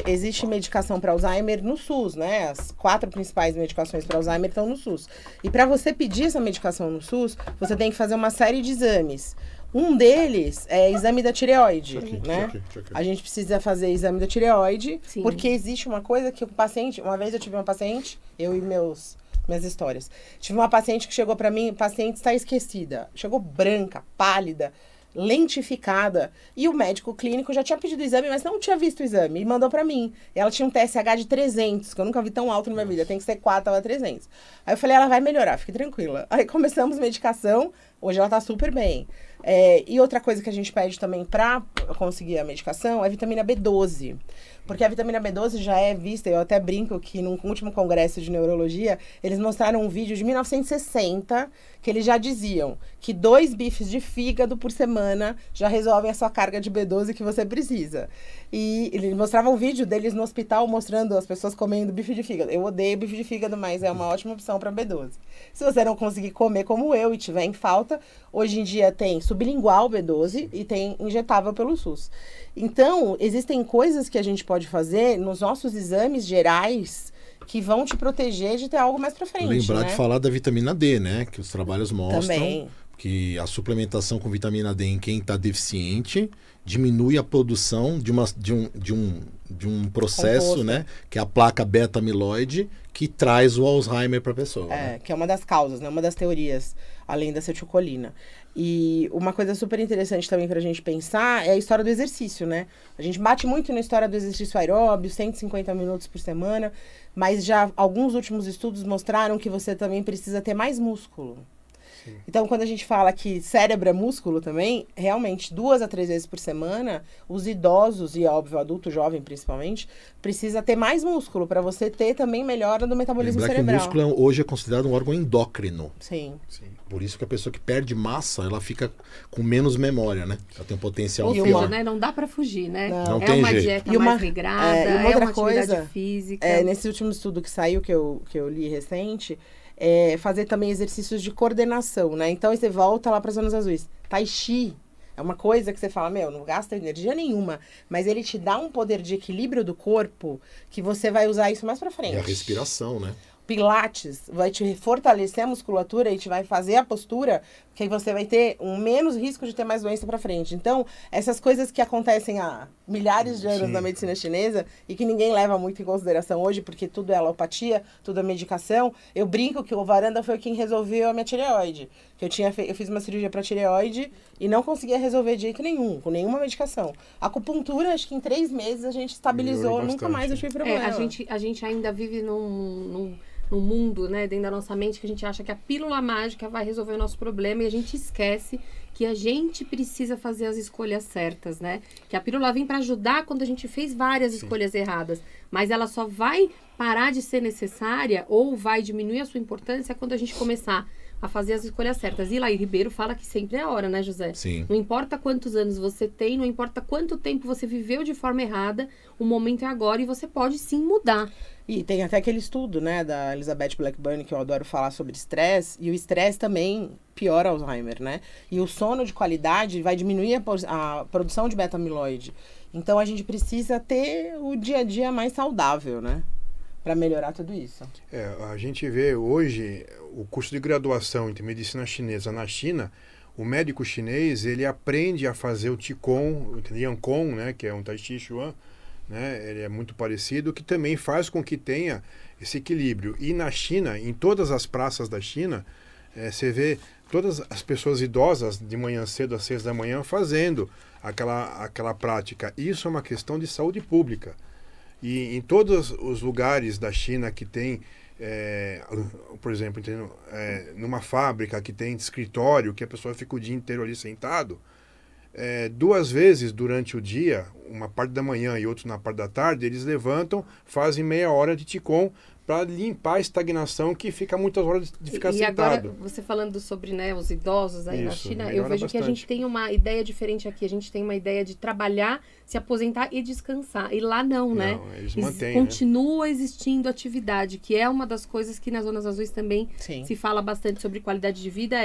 existe medicação para Alzheimer no SUS, né? As 4 principais medicações para Alzheimer estão no SUS. E para você pedir essa medicação no SUS, você tem que fazer uma série de exames. Um deles é exame da tireoide, né? Aqui. A gente precisa fazer exame da tireoide, Sim. porque existe uma coisa que o paciente... Uma vez eu tive uma paciente, eu e minhas histórias. Tive uma paciente que chegou pra mim, paciente está esquecida. Chegou branca, pálida, lentificada. E o médico clínico já tinha pedido o exame, mas não tinha visto o exame. E mandou pra mim. E ela tinha um TSH de 300, que eu nunca vi tão alto na minha vida. Tem que ser 4, tava 300. Aí eu falei, ela vai melhorar, fique tranquila. Aí começamos medicação. Hoje ela tá super bem. E outra coisa que a gente pede também pra conseguir a medicação é a vitamina B12. Porque a vitamina B12 já é vista, eu até brinco que no último congresso de neurologia, eles mostraram um vídeo de 1960 que eles já diziam que 2 bifes de fígado por semana já resolvem a sua carga de B12 que você precisa. E eles mostravam um vídeo deles no hospital mostrando as pessoas comendo bife de fígado. Eu odeio bife de fígado, mas é uma ótima opção para B12. Se você não conseguir comer como eu e tiver em falta, hoje em dia tem sublingual B12 e tem injetável pelo SUS. Então, existem coisas que a gente pode fazer nos nossos exames gerais que vão te proteger de ter algo mais pra frente, Lembrar né? de falar da vitamina D, né? Que os trabalhos mostram Também. que a suplementação com vitamina D em quem está deficiente diminui a produção de um processo, Composto. né? Que é a placa beta-amiloide, que traz o Alzheimer para a pessoa. Né? Que é uma das causas, né? Uma das teorias, além da acetilcolina. E uma coisa super interessante também pra gente pensar é a história do exercício, né? A gente bate muito na história do exercício aeróbio, 150 minutos por semana, mas já alguns últimos estudos mostraram que você também precisa ter mais músculo. Então, quando a gente fala que cérebro é músculo também, realmente, 2 a 3 vezes por semana, os idosos, e óbvio, adulto jovem principalmente, precisa ter mais músculo para você ter também melhora do metabolismo Lembrar que o cerebral. músculo hoje é considerado um órgão endócrino. Sim. Por isso que a pessoa que perde massa, ela fica com menos memória, né? Ela tem um potencial Ou E seja, uma- né, não dá pra fugir, né? Não é tem uma jeito. dieta E uma- mais regrada, e uma é outra uma atividade coisa, física. Nesse último estudo que saiu, que eu li recente, fazer também exercícios de coordenação, né? Então, aí você volta lá para as zonas azuis. Tai Chi é uma coisa que você fala, não gasta energia nenhuma, mas ele te dá um poder de equilíbrio do corpo que você vai usar isso mais para frente. E a respiração, né? Pilates vai te fortalecer a musculatura e te vai fazer a postura, que aí você vai ter um menos risco de ter mais doença pra frente. Então, essas coisas que acontecem há milhares de anos Sim. na medicina chinesa e que ninguém leva muito em consideração hoje, porque tudo é alopatia, tudo é medicação. Eu brinco que o Varanda foi quem resolveu a minha tireoide. Que eu fiz uma cirurgia pra tireoide e não conseguia resolver de jeito nenhum, com nenhuma medicação. A acupuntura, acho que em 3 meses a gente estabilizou, Melhorou nunca mais eu bastante. tive problema. A gente ainda vive num mundo, né, dentro da nossa mente, que a gente acha que a pílula mágica vai resolver o nosso problema e a gente esquece que a gente precisa fazer as escolhas certas, né? Que a pílula vem para ajudar quando a gente fez várias escolhas erradas, mas ela só vai parar de ser necessária ou vai diminuir a sua importância quando a gente começar a fazer as escolhas certas. E Laí Ribeiro fala que sempre é a hora, né, José? Sim. Não importa quantos anos você tem, não importa quanto tempo você viveu de forma errada, o momento é agora e você pode sim mudar. E tem até aquele estudo, né, da Elizabeth Blackburn, que eu adoro falar sobre estresse, e o estresse também piora Alzheimer, né? E o sono de qualidade vai diminuir a produção de beta-amiloide. Então, a gente precisa ter o dia a dia mais saudável, né? Para melhorar tudo isso. A gente vê hoje o curso de graduação em medicina chinesa na China, o médico chinês, ele aprende a fazer o Qigong, o Liankong, né, que é um Tai Chi Chuan, né, ele é muito parecido, que também faz com que tenha esse equilíbrio. E na China, em todas as praças da China, você vê todas as pessoas idosas de manhã cedo às 6 da manhã fazendo aquela prática. Isso é uma questão de saúde pública. E em todos os lugares da China que tem, por exemplo, numa fábrica que tem escritório, que a pessoa fica o dia inteiro ali sentado, 2 vezes durante o dia, uma parte da manhã e outra na parte da tarde, eles levantam, fazem meia hora de Qigong para limpar a estagnação que fica muitas horas de ficar E sentado. agora, você falando sobre, né, os idosos aí na Isso, China, eu melhora vejo que a bastante. gente tem uma ideia diferente aqui. A gente tem uma ideia de trabalhar, se aposentar e descansar. E lá não, né? Não, eles mantêm, Continua existindo atividade, que é uma das coisas que nas Zonas Azuis também Sim. se fala bastante sobre qualidade de vida,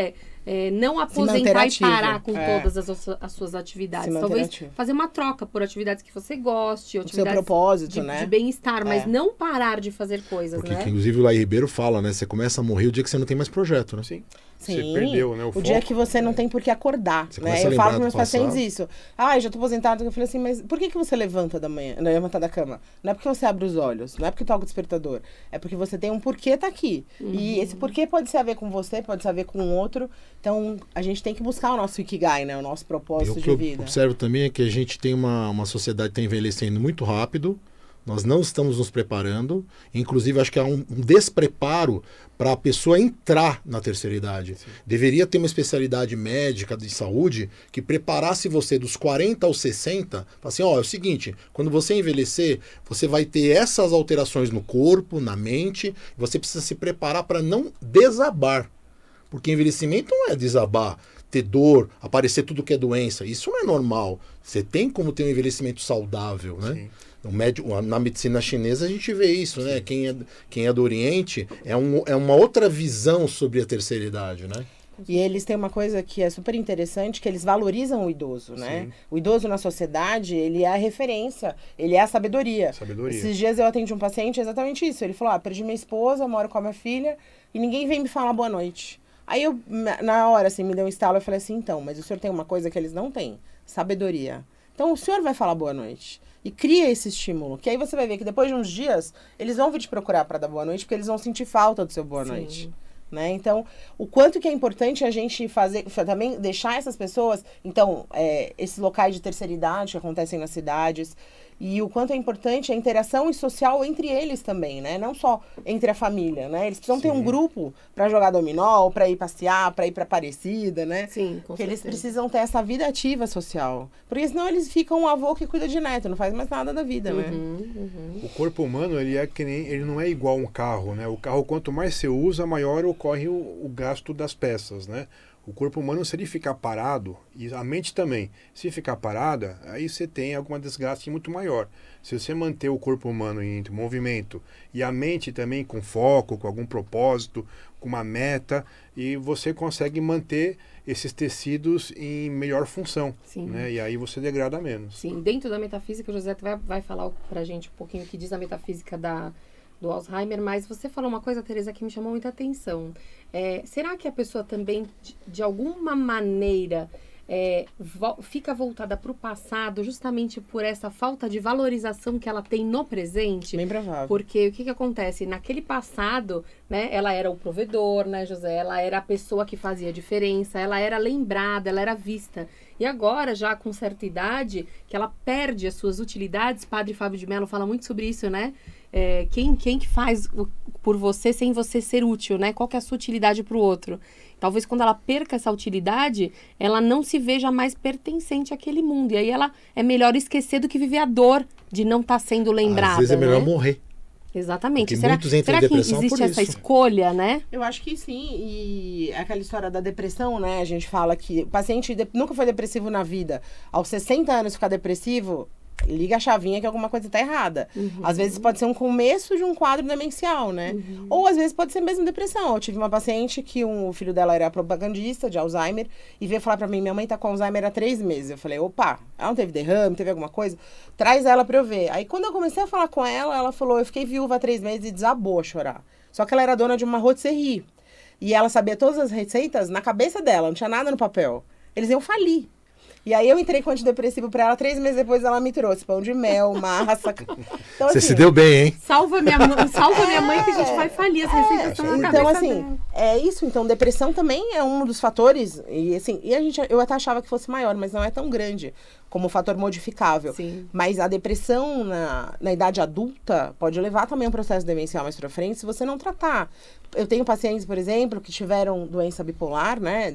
não manter aposentar e ativo. parar com É. todas as suas atividades. Se manter Talvez ativo. fazer uma troca por atividades que você goste, O seu atividades propósito, de né? bem-estar, mas É. não parar de fazer coisas. coisas, Porque, né? inclusive, o Laí Ribeiro fala, né? Você começa a morrer o dia que você não tem mais projeto, né? Sim. Sim, Você perdeu, né? o foco. dia que você não tem por que acordar, Você né? começa a Eu lembrar falo para do meus pacientes passado. isso. Ah, eu já tô aposentado. Eu falei assim, mas por que você levanta da manhã, levanta da cama? Não é porque você abre os olhos, não é porque toca o despertador. É porque você tem um porquê tá aqui. E esse porquê pode ser a ver com você, pode ser a ver com o outro. Então, a gente tem que buscar o nosso ikigai, né? O nosso propósito O que de eu vida. observo também é que a gente tem uma sociedade que está envelhecendo muito rápido, nós não estamos nos preparando, inclusive acho que há um despreparo para a pessoa entrar na terceira idade. Sim. Deveria ter uma especialidade médica de saúde que preparasse você dos 40 aos 60, assim, ó, é o seguinte, quando você envelhecer, você vai ter essas alterações no corpo, na mente, você precisa se preparar para não desabar. Porque envelhecimento não é desabar, ter dor, aparecer tudo que é doença. Isso não é normal. Você tem como ter um envelhecimento saudável, né? Sim. Na medicina chinesa a gente vê isso, né? Quem é do Oriente é uma outra visão sobre a terceira idade, né? E eles têm uma coisa que é super interessante, que eles valorizam o idoso, né? Sim. O idoso na sociedade, ele é a referência, ele é a sabedoria. Sabedoria. Esses dias eu atendi um paciente exatamente isso. Ele falou, perdi minha esposa, moro com a minha filha e ninguém vem me falar boa noite. Aí eu, na hora, assim, me deu um estalo, eu falei assim, então, mas o senhor tem uma coisa que eles não têm, sabedoria. Então o senhor vai falar boa noite. E cria esse estímulo, que aí você vai ver que depois de uns dias, eles vão vir te procurar para dar boa noite, porque eles vão sentir falta do seu boa noite. Né? Então, o quanto que é importante a gente fazer, também deixar essas pessoas, então, esses locais de terceira idade que acontecem nas cidades, e o quanto é importante a interação social entre eles também, né? Não só entre a família, né? Eles precisam ter um grupo para jogar dominó, para ir passear, para ir para Aparecida, né? Sim, com Porque eles certeza. precisam ter essa vida ativa social. Porque senão eles ficam um avô que cuida de neto, não faz mais nada da vida, né? O corpo humano, ele não é igual a um carro, né? O carro, quanto mais você usa, maior ocorre o gasto das peças, né? O corpo humano, se ele ficar parado, e a mente também, se ficar parada, aí você tem alguma desgaste muito maior. Se você manter o corpo humano em movimento e a mente também com foco, com algum propósito, com uma meta, e você consegue manter esses tecidos em melhor função. Sim. Né? E aí você degrada menos. Sim, dentro da metafísica, o José vai falar pra gente um pouquinho o que diz a metafísica do Alzheimer, mas você falou uma coisa, Teresa, que me chamou muita atenção. Será que a pessoa também, de alguma maneira, fica voltada para o passado justamente por essa falta de valorização que ela tem no presente? Bem provável. Porque o que acontece? Naquele passado, né, ela era o provedor, né, José? Ela era a pessoa que fazia a diferença, ela era lembrada, ela era vista. E agora, já com certa idade, que ela perde as suas utilidades, Padre Fábio de Mello fala muito sobre isso, né? Quem que faz por você sem você ser útil, né? Qual que é a sua utilidade para o outro? Talvez quando ela perca essa utilidade, ela não se veja mais pertencente àquele mundo. E aí ela é melhor esquecer do que viver a dor de não estar sendo lembrada. Às vezes é melhor né? morrer. Exatamente. Porque Será, muitos entram será em que depressão existe por essa isso. escolha, né? Eu acho que sim, e aquela história da depressão, né? A gente fala que o paciente nunca foi depressivo na vida. Aos 60 anos ficar depressivo, liga a chavinha que alguma coisa tá errada. Às vezes pode ser um começo de um quadro demencial, né? Ou às vezes pode ser mesmo depressão. Eu tive uma paciente que o filho dela era propagandista de Alzheimer e veio falar pra mim, minha mãe tá com Alzheimer há 3 meses. Eu falei, opa, ela não teve derrame, teve alguma coisa? Traz ela pra eu ver. Aí quando eu comecei a falar com ela, ela falou, eu fiquei viúva há 3 meses e desabou a chorar. Só que ela era dona de uma rotisserie. E ela sabia todas as receitas na cabeça dela, não tinha nada no papel. Eles iam falir. E aí eu entrei com antidepressivo pra ela, 3 meses depois ela me trouxe pão de mel, massa. Então, Você assim, se deu bem, hein? Salva minha mãe que a gente vai falir. As receitas estão na então, cabeça assim, dela. é isso. Então, depressão também é um dos fatores. E, assim, eu até achava que fosse maior, mas não é tão grande como fator modificável. Sim. Mas a depressão na idade adulta pode levar também a um processo demencial mais pra frente se você não tratar. Eu tenho pacientes, por exemplo, que tiveram doença bipolar, né?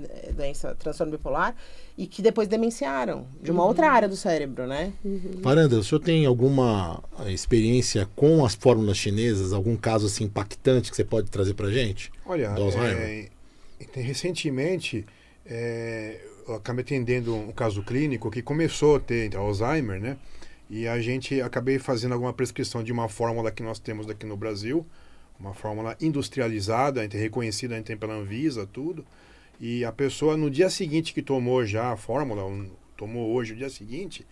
Transtorno bipolar, e que depois demenciaram de uma outra área do cérebro, né? Varanda, o senhor tem alguma experiência com as fórmulas chinesas? Algum caso assim impactante que você pode trazer pra gente? Olha, Do Alzheimer? recentemente eu acabei atendendo um caso clínico que começou a ter Alzheimer, né? E acabei fazendo alguma prescrição de uma fórmula que nós temos aqui no Brasil, uma fórmula industrializada, reconhecida pela Anvisa, tudo. E a pessoa, no dia seguinte que tomou já a fórmula, tomou hoje, o dia seguinte,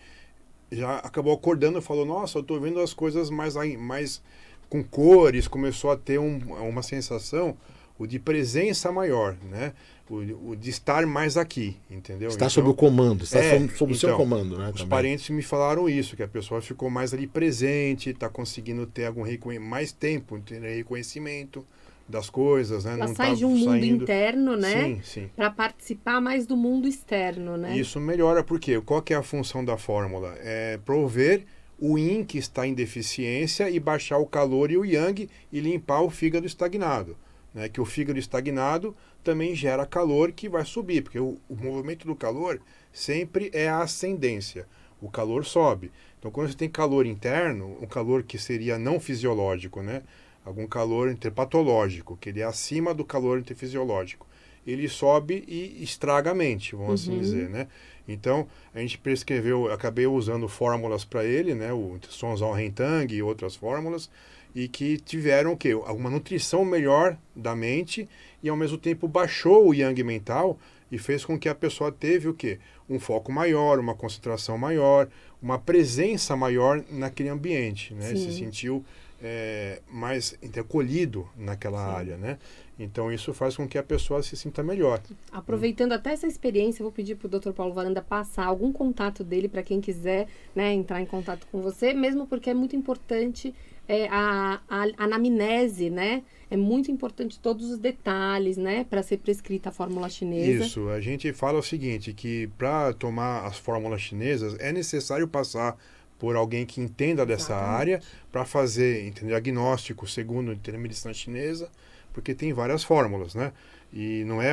já acabou acordando e falou, nossa, eu estou vendo as coisas mais com cores, começou a ter uma sensação de presença maior, né? O de estar mais aqui, entendeu? Está sob o comando, está sob o seu então, comando, né? Os também. parentes me falaram isso, que a pessoa ficou mais ali presente, está conseguindo ter mais tempo, ter reconhecimento das coisas, né? Ela não sai tá de um mundo saindo... interno, né? Sim, sim. Para participar mais do mundo externo, né? Isso melhora porque qual que é a função da fórmula? É prover o yin que está em deficiência e baixar o calor e o yang e limpar o fígado estagnado. Né? Que o fígado estagnado também gera calor que vai subir, porque o movimento do calor sempre é a ascendência. O calor sobe. Então, quando você tem calor interno, um calor que seria não fisiológico, né? Algum calor interpatológico, que ele é acima do calor interfisiológico, ele sobe e estraga a mente, vamos assim dizer, né? Então, a gente prescreveu, acabei usando fórmulas para ele, né? O Sonzal Rentang e outras fórmulas, e que tiveram o quê? Uma nutrição melhor da mente e, ao mesmo tempo, baixou o yang mental e fez com que a pessoa teve o quê? Um foco maior, uma concentração maior, uma presença maior naquele ambiente, né? Se sentiu mais acolhido naquela área, né? Então, isso faz com que a pessoa se sinta melhor. Aproveitando até essa experiência, eu vou pedir para o Dr. Paulo Varanda passar algum contato dele para quem quiser, né, entrar em contato com você, mesmo porque é muito importante a anamnese, né? É muito importante todos os detalhes, né, para ser prescrita a fórmula chinesa. Isso, a gente fala o seguinte, que para tomar as fórmulas chinesas é necessário passar por alguém que entenda dessa área para fazer diagnóstico segundo a medicina chinesa, porque tem várias fórmulas, né? E não é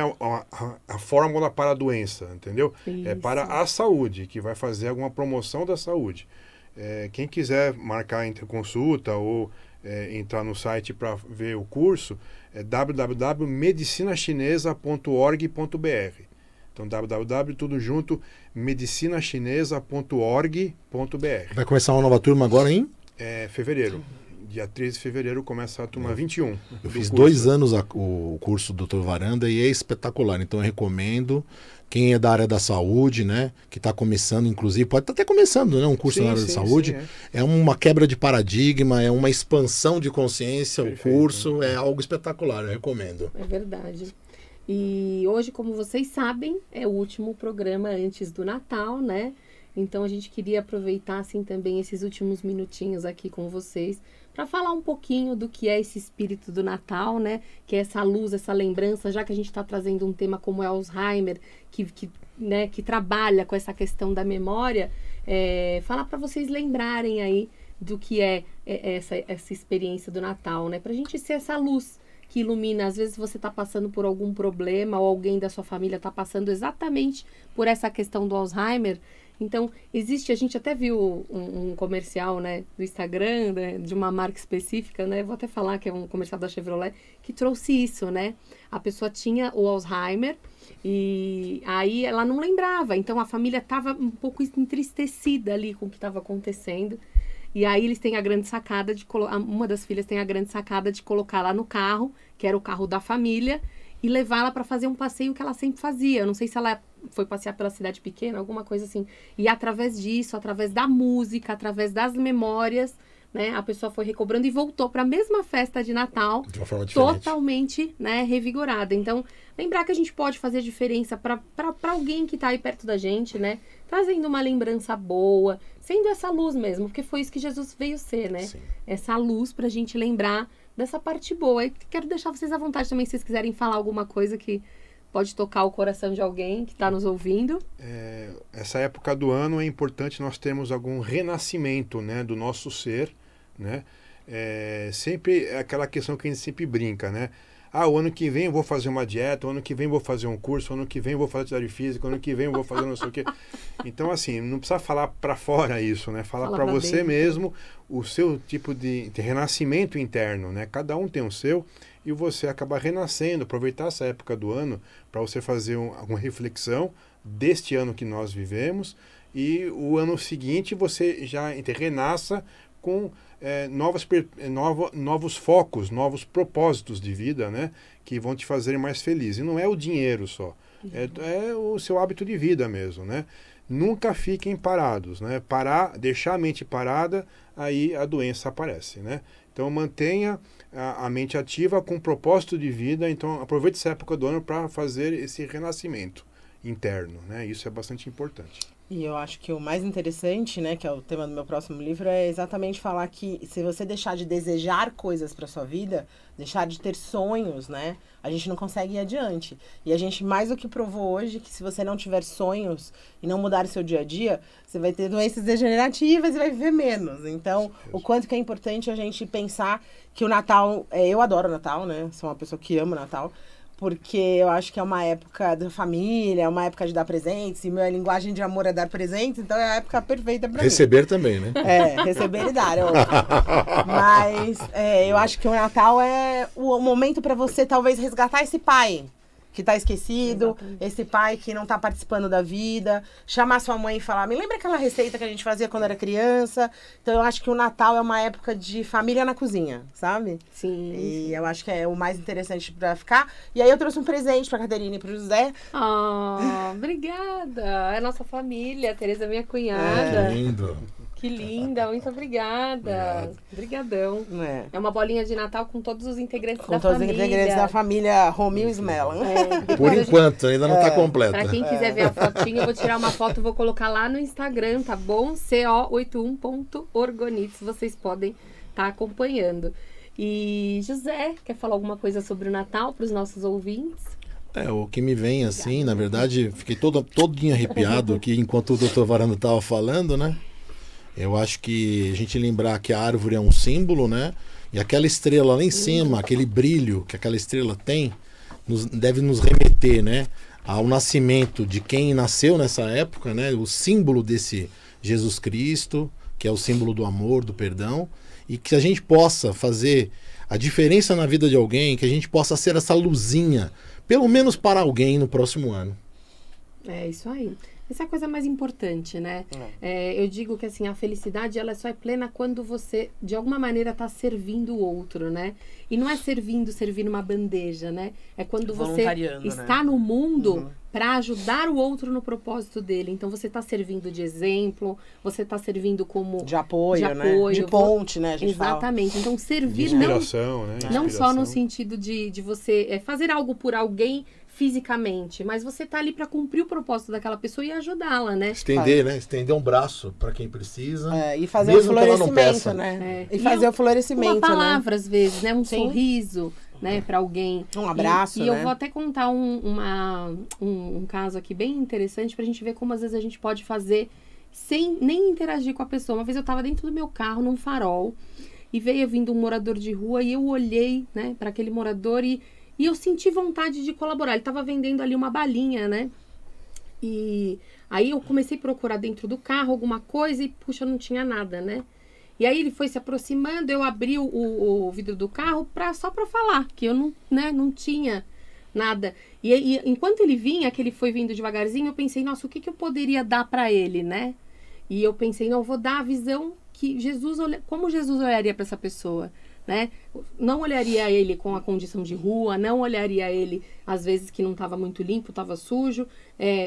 a fórmula para a doença, entendeu? Isso. É para a saúde, que vai fazer alguma promoção da saúde. Quem quiser marcar interconsulta ou entrar no site para ver o curso, é www.medicinachinesa.org.br. Então, www, tudo junto, medicinachinesa.org.br. Vai começar uma nova turma agora em? Fevereiro. Dia 13 de fevereiro começa a turma 21. Eu fiz 2 anos o curso do Dr. Varanda e é espetacular. Então eu recomendo. Quem é da área da saúde, né? Que está começando, inclusive, pode estar até começando, né? Um curso na área da saúde. É uma quebra de paradigma, é uma expansão de consciência. Perfeito. O curso é algo espetacular, eu recomendo. É verdade. E hoje, como vocês sabem, é o último programa antes do Natal, né? Então a gente queria aproveitar assim também esses últimos minutinhos aqui com vocês para falar um pouquinho do que é esse espírito do Natal, né? Que é essa luz, essa lembrança, já que a gente está trazendo um tema como é Alzheimer, que trabalha com essa questão da memória, falar para vocês lembrarem aí do que é essa experiência do Natal, né? Para a gente ser essa luz que ilumina. Às vezes você está passando por algum problema ou alguém da sua família está passando exatamente por essa questão do Alzheimer. Então, a gente até viu um comercial, né, do Instagram, né, de uma marca específica, né, vou até falar que é um comercial da Chevrolet, que trouxe isso, né, a pessoa tinha o Alzheimer e aí ela não lembrava, então a família estava um pouco entristecida ali com o que estava acontecendo, e aí eles têm a grande sacada de uma das filhas tem a grande sacada de colocar lá no carro, que era o carro da família, e levá-la para fazer um passeio que ela sempre fazia. Eu não sei se ela foi passear pela cidade pequena, alguma coisa assim. E através disso, através da música, através das memórias, né, a pessoa foi recobrando e voltou para a mesma festa de Natal, de uma forma diferente, totalmente, né, revigorada. Então, lembrar que a gente pode fazer diferença para alguém que está aí perto da gente, né, trazendo uma lembrança boa, sendo essa luz mesmo, porque foi isso que Jesus veio ser, né? Sim. Essa luz para a gente lembrar dessa parte boa. E quero deixar vocês à vontade também, se vocês quiserem falar alguma coisa que pode tocar o coração de alguém que está nos ouvindo. Essa época do ano é importante nós termos algum renascimento, né, do nosso ser, né? Sempre aquela questão que a gente sempre brinca, né? O ano que vem eu vou fazer uma dieta, o ano que vem eu vou fazer um curso, o ano que vem eu vou fazer atividade física, o ano que vem eu vou fazer não sei o quê. Então, assim, não precisa falar para fora isso, né? Fala para você dentro mesmo o seu tipo de renascimento interno, né? Cada um tem o seu e você acaba renascendo, aproveitar essa época do ano para você fazer alguma reflexão deste ano que nós vivemos e o ano seguinte você já renasça com novos focos, novos propósitos de vida, né? Que vão te fazer mais feliz. E não é o dinheiro só. É o seu hábito de vida mesmo, né? Nunca fiquem parados, né? Deixar a mente parada, aí a doença aparece, né? Então mantenha a mente ativa com propósito de vida. Então aproveite essa época do ano para fazer esse renascimento interno, né? Isso é bastante importante. E eu acho que o mais interessante, né, que é o tema do meu próximo livro, é exatamente falar que se você deixar de desejar coisas para sua vida, deixar de ter sonhos, né, a gente não consegue ir adiante. E a gente mais do que provou hoje que se você não tiver sonhos e não mudar o seu dia a dia, você vai ter doenças degenerativas e vai viver menos. Então, o quanto que é importante a gente pensar que o Natal, eu adoro o Natal, né, sou uma pessoa que ama o Natal, porque eu acho que é uma época da família, é uma época de dar presentes, e minha linguagem de amor é dar presentes, então é a época perfeita para mim. Receber também, né? Receber e dar, é óbvio. Mas eu acho que o Natal é o momento para você talvez resgatar esse pai que tá esquecido, exatamente, esse pai que não tá participando da vida, chamar sua mãe e falar, me lembra aquela receita que a gente fazia quando era criança? Então eu acho que o Natal é uma época de família na cozinha, sabe? Sim. E eu acho que é o mais interessante pra ficar. E aí eu trouxe um presente pra Caterine e pro José. Obrigada! É a nossa família, a Tereza é minha cunhada. Que lindo! Que linda, muito obrigada. Obrigadão. É uma bolinha de Natal com todos os integrantes da família. Com todos os integrantes da família Romil Smellan. Por enquanto, ainda não está completa. Pra quem quiser ver a fotinha, eu vou tirar uma foto e vou colocar lá no Instagram, tá bom? co81.orgonits, vocês podem estar acompanhando. E José, quer falar alguma coisa sobre o Natal para os nossos ouvintes? O que me vem assim, na verdade, fiquei todinho arrepiado aqui enquanto o Dr. Varanda estava falando, né? Eu acho que a gente lembrar que a árvore é um símbolo, né? E aquela estrela lá em cima, aquele brilho que aquela estrela tem, deve nos remeter, né? Ao nascimento de quem nasceu nessa época, né? O símbolo desse Jesus Cristo, que é o símbolo do amor, do perdão. E que a gente possa fazer a diferença na vida de alguém, que a gente possa ser essa luzinha, pelo menos para alguém no próximo ano. É isso aí. Essa é a coisa mais importante, né? Eu digo que assim, a felicidade ela só é plena quando você, de alguma maneira, está servindo o outro, né? E não é servir numa bandeja, né? É quando você está no mundo para ajudar o outro no propósito dele. Então, você está servindo de exemplo, você está servindo como... De apoio, né? De ponte, né? A gente exatamente. Fala. Então, servir inspiração, né? Não só no sentido de você fazer algo por alguém fisicamente, mas você tá ali para cumprir o propósito daquela pessoa e ajudá-la, né? Estender, né? Estender um braço para quem precisa. E fazer o florescimento, né? E fazer o florescimento, uma palavra, né? Às vezes, né? Um sorriso, né? Para alguém. Um abraço, né? Eu vou até contar um caso aqui bem interessante pra gente ver como às vezes a gente pode fazer sem nem interagir com a pessoa. Uma vez eu tava dentro do meu carro, num farol, e veio vindo um morador de rua e eu olhei, né? Para aquele morador e eu senti vontade de colaborar. Ele estava vendendo ali uma balinha, né? E aí eu comecei a procurar dentro do carro alguma coisa e, puxa, não tinha nada, né? E aí ele foi se aproximando, eu abri o vidro do carro só para falar que eu não tinha nada. E enquanto ele vinha, que ele foi vindo devagarzinho, eu pensei, nossa, o que eu poderia dar para ele, né? E eu pensei, não, eu vou dar a visão que como Jesus olharia para essa pessoa, né? Não olharia ele com a condição de rua, não olharia ele às vezes que não estava muito limpo, estava sujo,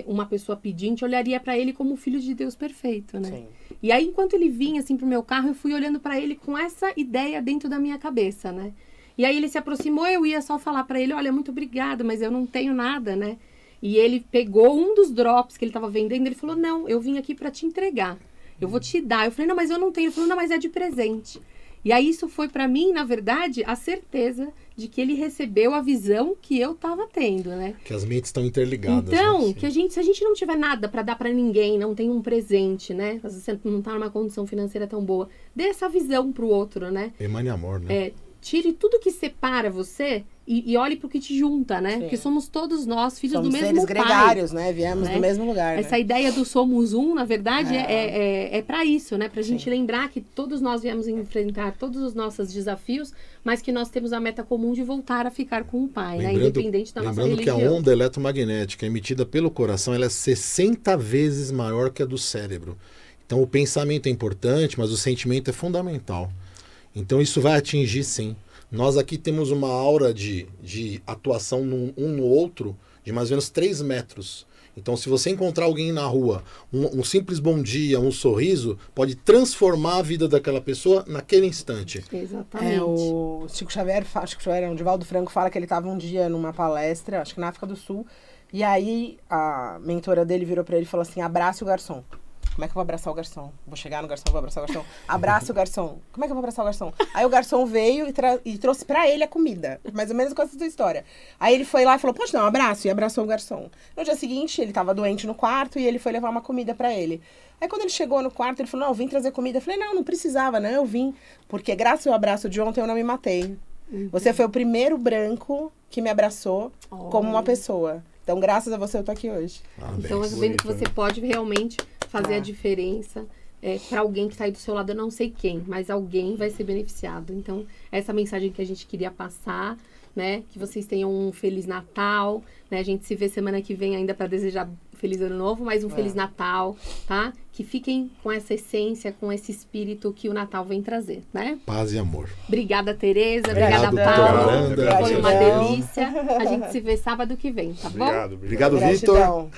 uma pessoa pedinte, olharia para ele como o filho de Deus perfeito, né? Sim. E aí enquanto ele vinha assim pro meu carro, eu fui olhando para ele com essa ideia dentro da minha cabeça, né? E aí ele se aproximou, eu ia só falar para ele, olha, muito obrigada, mas eu não tenho nada, né? E ele pegou um dos drops que ele estava vendendo, ele falou, não, eu vim aqui para te entregar, eu vou te dar. Eu falei, não, mas eu não tenho. Ele falou, não, mas é de presente. E aí isso foi para mim, na verdade, a certeza de que ele recebeu a visão que eu estava tendo, né? Que as mentes estão interligadas. Então, né? que se a gente não tiver nada para dar para ninguém, não tem um presente, né? Às vezes você não tá numa condição financeira tão boa, dê essa visão pro outro, né? Emane amor, né? Tire tudo que separa você e olhe pro que te junta, né? Sim. Porque somos todos nós filhos do mesmo pai. Somos seres gregários, né? Viemos do mesmo lugar. Essa ideia do somos um, na verdade, é para isso, né? Pra gente lembrar que todos nós viemos enfrentar todos os nossos desafios, mas que nós temos a meta comum de voltar a ficar com o pai, né? Independente da nossa religião. Lembrando que a onda eletromagnética emitida pelo coração, ela é 60 vezes maior que a do cérebro. Então o pensamento é importante, mas o sentimento é fundamental. Então isso vai atingir, sim. Nós aqui temos uma aura de atuação um no outro de mais ou menos 3 metros. Então, se você encontrar alguém na rua, um simples bom dia, um sorriso, pode transformar a vida daquela pessoa naquele instante. Exatamente. O Chico Xavier, o Divaldo Franco fala que ele estava um dia numa palestra, acho que na África do Sul, e aí a mentora dele virou para ele e falou assim, abrace o garçom. Como é que eu vou abraçar o garçom? Vou chegar no garçom, vou abraçar o garçom. Abraça o garçom. Como é que eu vou abraçar o garçom? Aí o garçom veio e trouxe pra ele a comida. Mais ou menos com essa sua história. Aí ele foi lá e falou, pode dar um abraço? E abraçou o garçom. No dia seguinte, ele tava doente no quarto e ele foi levar uma comida pra ele. Aí quando ele chegou no quarto, ele falou, não, eu vim trazer comida. Eu falei, não precisava, não, eu vim. Porque graças ao abraço de ontem eu não me matei. Você foi o primeiro branco que me abraçou como uma pessoa. Então, graças a você, eu tô aqui hoje. Então, eu vendo que você pode realmente fazer a diferença para alguém que está aí do seu lado, eu não sei quem, mas alguém vai ser beneficiado. Então, essa mensagem que a gente queria passar, né? Que vocês tenham um Feliz Natal, né? A gente se vê semana que vem ainda para desejar Feliz Ano Novo, mas um Feliz Natal, tá? Que fiquem com essa essência, com esse espírito que o Natal vem trazer, né? Paz e amor. Obrigada, Tereza. Obrigada, Paulo. Foi uma delícia. A gente se vê sábado que vem, tá bom? Obrigado. Obrigado, Vitor.